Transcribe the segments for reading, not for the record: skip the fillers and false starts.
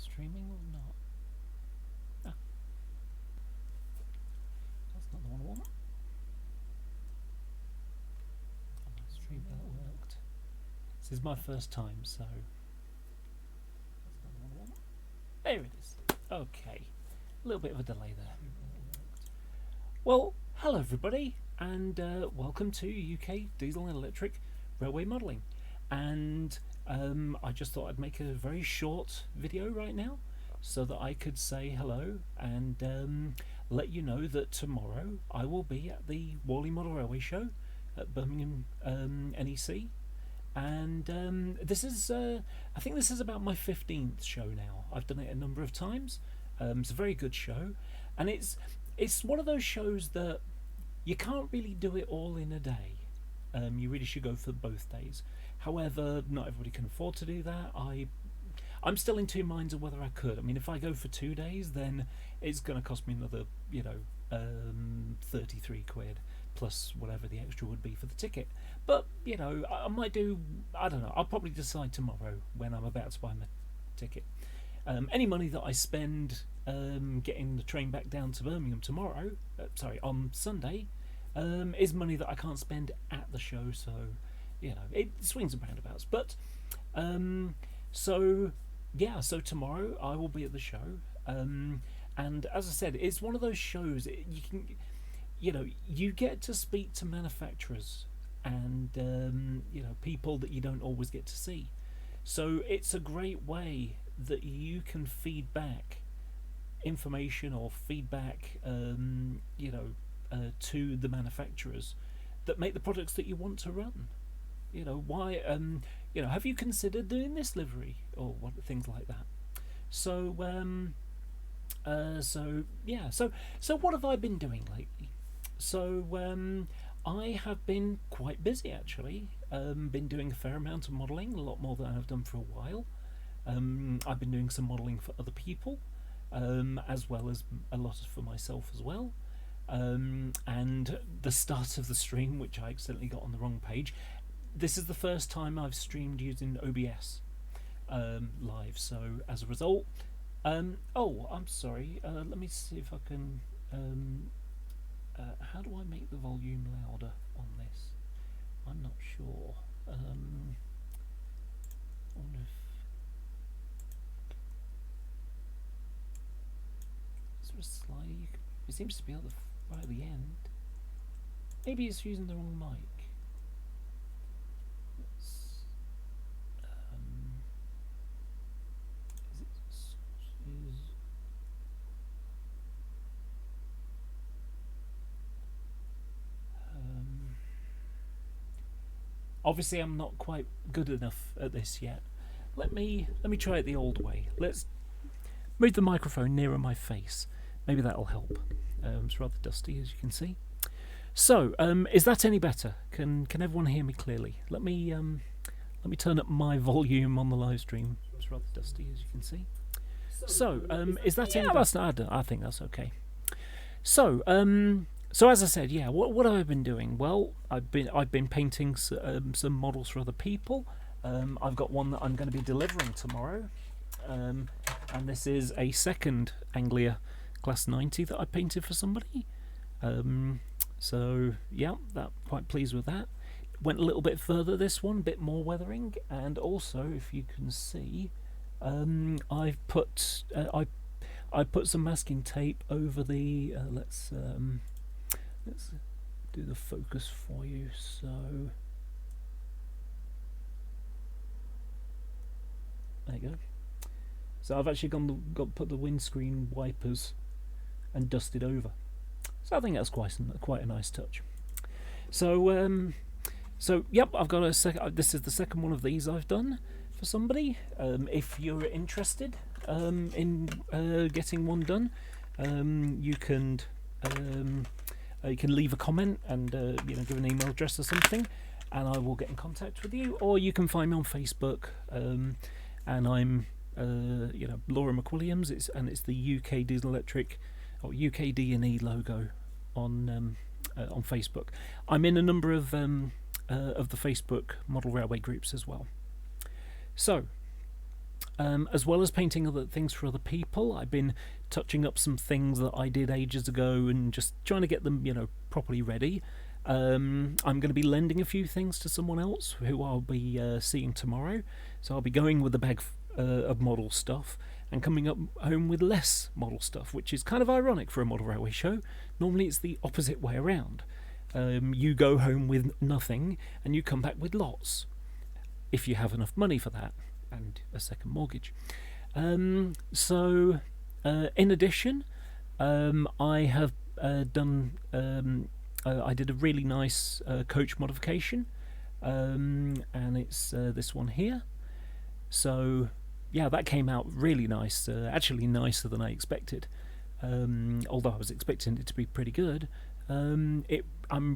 streaming or not? Ah, that's not the one I want. Stream that worked. This is my first time, so that's not the one I want. There it is. Okay, a little bit of a delay there. Well, hello everybody, and welcome to UK Diesel and Electric Railway Modelling. And I just thought I'd make a very short video right now so that I could say hello and let you know that tomorrow I will be at the Warley Model Railway Show at Birmingham NEC. And this is, I think this is about my 15th show now. I've done it a number of times. It's a very good show, and it's one of those shows that you can't really do it all in a day. You really should go for both days. However, not everybody can afford to do that. I'm still in two minds of whether I could. I mean, if I go for 2 days, then it's going to cost me another, 33 quid plus whatever the extra would be for the ticket. But, I might do, I don't know, I'll probably decide tomorrow when I'm about to buy my ticket. Any money that I spend getting the train back down to Birmingham tomorrow, on Sunday, is money that I can't spend at the show, so it swings and roundabouts. But so tomorrow I will be at the show, and as I said, it's one of those shows you can, you get to speak to manufacturers and people that you don't always get to see. So it's a great way that you can feed back information or feedback, to the manufacturers that make the products that you want to run. Why? Have you considered doing this livery or things like that? So, so what have I been doing lately? So, I have been quite busy actually. Been doing a fair amount of modelling, a lot more than I've done for a while. I've been doing some modelling for other people, as well as a lot for myself as well. And the start of the stream, which I accidentally got on the wrong page, this is the first time I've streamed using OBS live, so as a result, oh, I'm sorry, let me see if I can, how do I make the volume louder on this? I'm not sure. I wonder if, is there a slider you can, it seems to be at the right at the end. Maybe it's using the wrong mic. Let's, obviously I'm not quite good enough at this yet. Let me try it the old way. Let's move the microphone nearer my face. Maybe that'll help. It's rather dusty, as you can see. So, is that any better? Can everyone hear me clearly? Let me turn up my volume on the live stream. It's rather dusty, as you can see. So, is that any better? I think that's okay. So, so as I said, yeah. What have I been doing? Well, I've been painting some models for other people. I've got one that I'm going to be delivering tomorrow, and this is a second Anglia Class 90 that I painted for somebody. So yeah, quite pleased with that. Went a little bit further this one, a bit more weathering, and also, if you can see, I've put I put some masking tape over the. Let's do the focus for you. So there you go. So I've actually put the windscreen wipers and dusted over. So I think that's quite a nice touch. So so yep, I've got a this is the second one of these I've done for somebody. If you're interested in getting one done, you can leave a comment and give an email address or something, and I will get in contact with you. Or you can find me on Facebook, and I'm Laura McWilliams. It's the UK Diesel Electric or UK D&E logo on Facebook. I'm in a number of the Facebook model railway groups as well. So as well as painting other things for other people. I've been touching up some things that I did ages ago and just trying to get them, properly ready. I'm going to be lending a few things to someone else who I'll be seeing tomorrow. So I'll be going with a bag of model stuff and coming up home with less model stuff, which is kind of ironic for a model railway show. Normally it's the opposite way around. You go home with nothing and you come back with lots, if you have enough money for that and a second mortgage. In addition, I have done I did a really nice coach modification, and it's this one here. So yeah, that came out really nice, actually nicer than I expected, although I was expecting it to be pretty good. I'm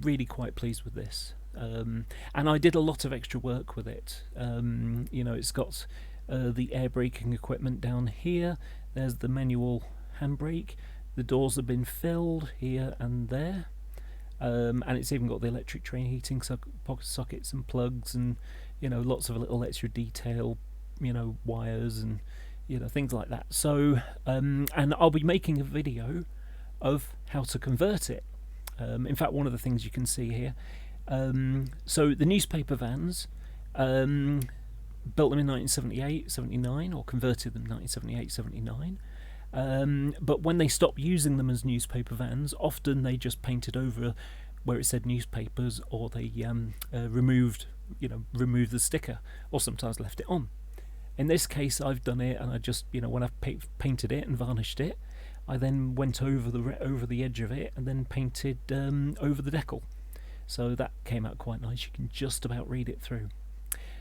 really quite pleased with this, and I did a lot of extra work with it. It's got the air braking equipment down here, there's the manual handbrake, the doors have been filled here and there, and it's even got the electric train heating pocket sockets and plugs, and lots of little extra detail, wires and things like that. So and I'll be making a video of how to convert it. In fact, one of the things you can see here, so the newspaper vans, built them in 1978-79, or converted them in 1978-79, but when they stopped using them as newspaper vans, often they just painted over where it said newspapers, or they removed the sticker, or sometimes left it on. In this case, I've done it, and I just, when I've painted it and varnished it, I then went over the edge of it and then painted over the decal. So that came out quite nice. You can just about read it through.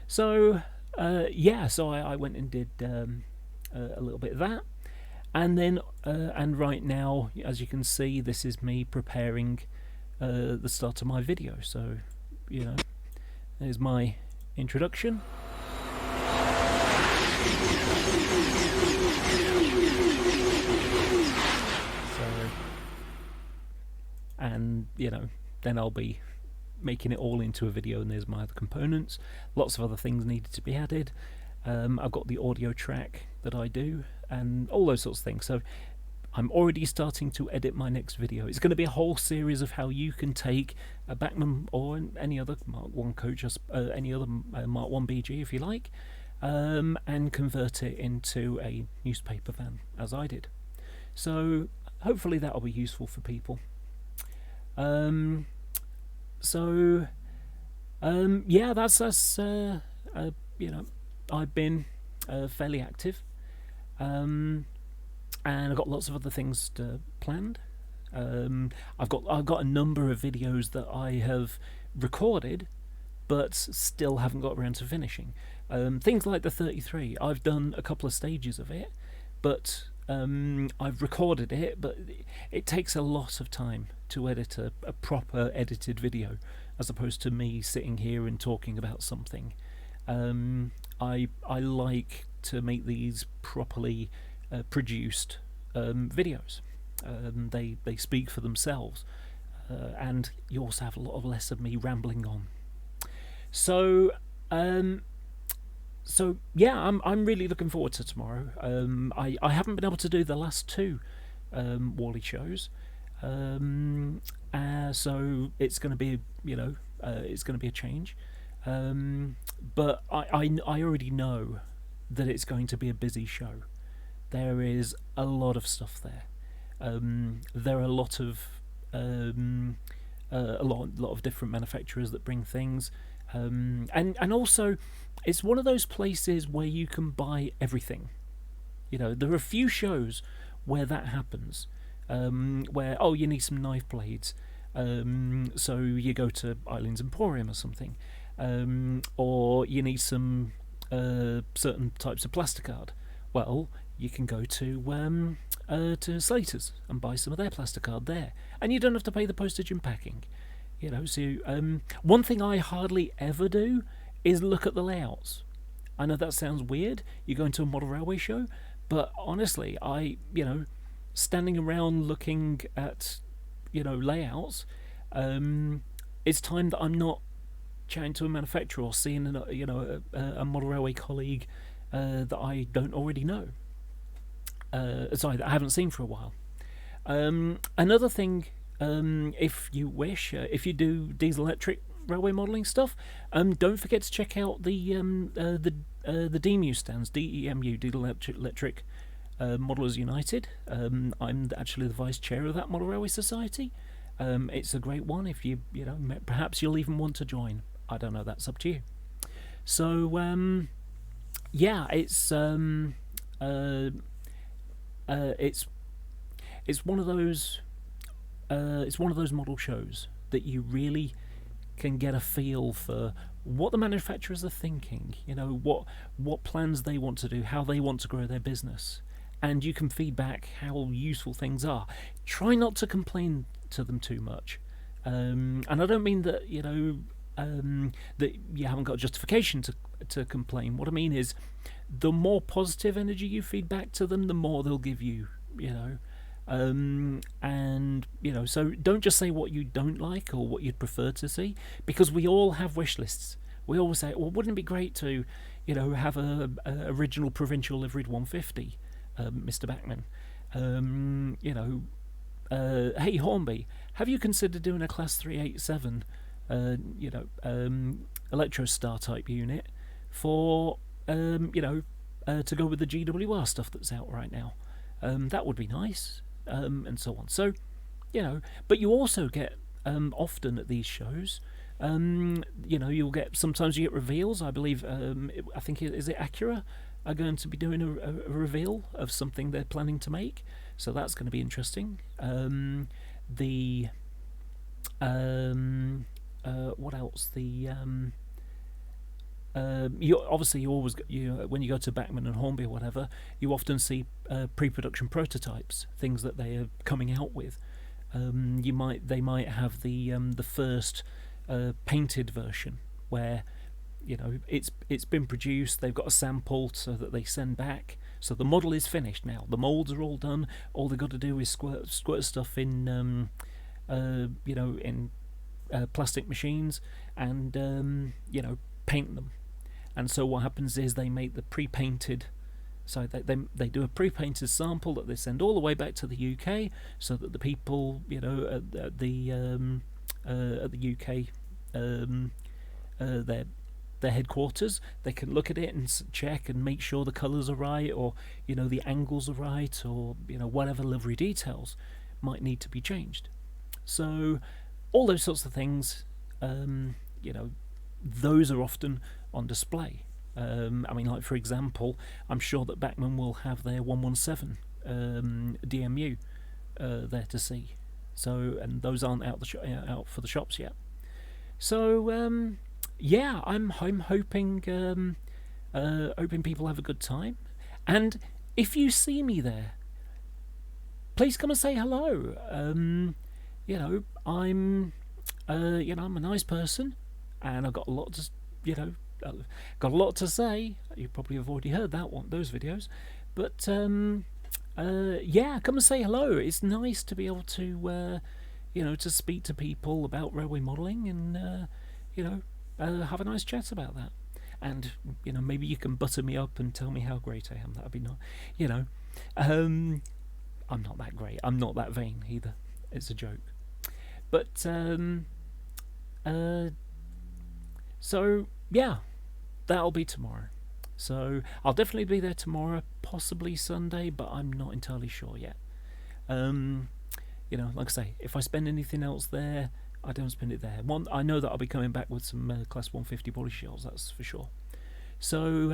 So so I went and did a little bit of that, and then and right now, as you can see, this is me preparing the start of my video. So there's my introduction. And then I'll be making it all into a video, and there's my other components. Lots of other things needed to be added. I've got the audio track that I do and all those sorts of things. So I'm already starting to edit my next video. It's going to be a whole series of how you can take a Bachmann or any other Mark 1 coach, any other Mark 1 BG if you like, and convert it into a newspaper van, as I did. So hopefully that'll be useful for people. Yeah, that's I've been fairly active, and I've got lots of other things planned. I've got a number of videos that I have recorded but still haven't got around to finishing. Things like the 33, I've done a couple of stages of it, but I've recorded it, but it takes a lot of time to edit a proper edited video, as opposed to me sitting here and talking about something. I like to make these properly produced videos. They speak for themselves, and you also have a lot of less of me rambling on. So yeah, I'm really looking forward to tomorrow. I haven't been able to do the last two Warley shows, so it's going to be it's going to be a change. But I already know that it's going to be a busy show. There is a lot of stuff there. There are a lot of different manufacturers that bring things, and also it's one of those places where you can buy everything. There are a few shows where that happens, where you need some knife blades, so you go to Eileen's Emporium or something, or you need some certain types of plasticard. Well, you can go to Slater's and buy some of their plasticard there, and you don't have to pay the postage and packing. So one thing I hardly ever do is look at the layouts. I know that sounds weird. You go into a model railway show, but honestly, standing around looking at layouts, it's time that I'm not chatting to a manufacturer or seeing a model railway colleague that I don't already know. Sorry, that I haven't seen for a while. Another thing, if you wish, if you do diesel electric railway modelling stuff, don't forget to check out the DEMU stands, DEMU, Diesel Electric Modellers United. I'm actually the vice chair of that Model Railway Society. It's a great one. If you know, perhaps you'll even want to join. I don't know. That's up to you. So yeah, it's one of those model shows that you really can get a feel for what the manufacturers are thinking, you know, what plans they want to do, how they want to grow their business, and you can feedback how useful things are. Try not to complain to them too much, and I don't mean that, you know, that you haven't got justification to complain. What I mean is, the more positive energy you feed back to them, the more they'll give you, you know. And you know, so don't just say what you don't like or what you'd prefer to see, because we all have wish lists. We always say, well, wouldn't it be great to, you know, have a original provincial liveried 150, Mr. Backman. You know, hey Hornby, have you considered doing a class 387 you know, Electrostar type unit for you know, to go with the GWR stuff that's out right now? That would be nice. And so on. So, you know, but you also get often at these shows, you know, sometimes you get reveals. I believe, I think, is it Acura are going to be doing a reveal of something they're planning to make. So that's going to be interesting. What else? You always when you go to Bachmann and Hornby or whatever, you often see pre-production prototypes, things that they are coming out with. They might have the first painted version where, you know, it's been produced. They've got a sample so that they send back. So the model is finished now. The molds are all done. All they've got to do is squirt stuff in, you know, in plastic machines and you know, paint them. And so what happens is they make the pre-painted, so they do a pre-painted sample that they send all the way back to the UK, so that the people, you know, at the UK, their headquarters, they can look at it and check and make sure the colours are right, or, you know, the angles are right, or, you know, whatever livery details might need to be changed. So all those sorts of things, you know, those are often on display. I mean, like, for example, I'm sure that Bachmann will have their 117 DMU there to see. So, and those aren't out for the shops yet. So yeah, I'm hoping people have a good time. And if you see me there, please come and say hello. You know, I'm a nice person, and I've got a lot to, you know, got a lot to say. You probably have already heard those videos, but yeah, come and say hello. It's nice to be able to, you know, to speak to people about railway modelling and, you know, have a nice chat about that. And, you know, maybe you can butter me up and tell me how great I am. That'd be nice. You know, I'm not that great. I'm not that vain either. It's a joke. But so yeah, that'll be tomorrow. So I'll definitely be there tomorrow, possibly Sunday, but I'm not entirely sure yet. You know, like I say, if I spend anything else there, I don't spend it there. I know that I'll be coming back with some Class 150 body shells, that's for sure. So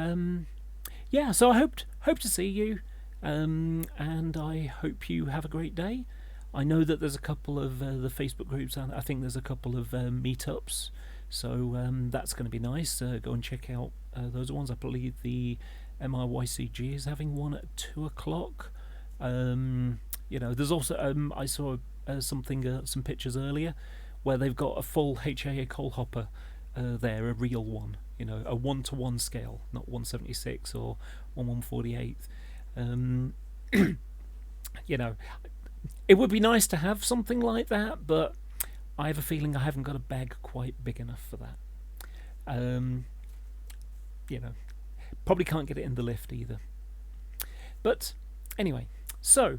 yeah, so I hope to see you, and I hope you have a great day. I know that there's a couple of the Facebook groups, and I think there's a couple of meetups. So that's going to be nice. Go and check out those ones. I believe the MRYCG is having one at 2 o'clock. You know, there's also I saw some pictures earlier where they've got a full HAA coal hopper there, a real one. You know, a 1-to-1 scale, not 1/76 or 1/148. You know, it would be nice to have something like that, but I have a feeling I haven't got a bag quite big enough for that. You know, Probably can't get it in the lift either. But anyway, so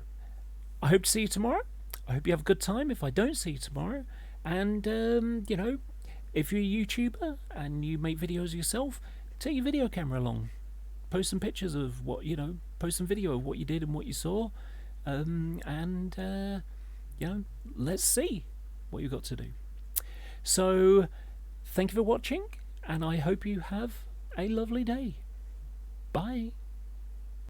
I hope to see you tomorrow. I hope you have a good time if I don't see you tomorrow. And, you know, if you're a YouTuber and you make videos yourself, take your video camera along. Post some pictures of what, you know, post some video of what you did and what you saw. You know, let's see what you've got to do. So, thank you for watching, and I hope you have a lovely day. Bye.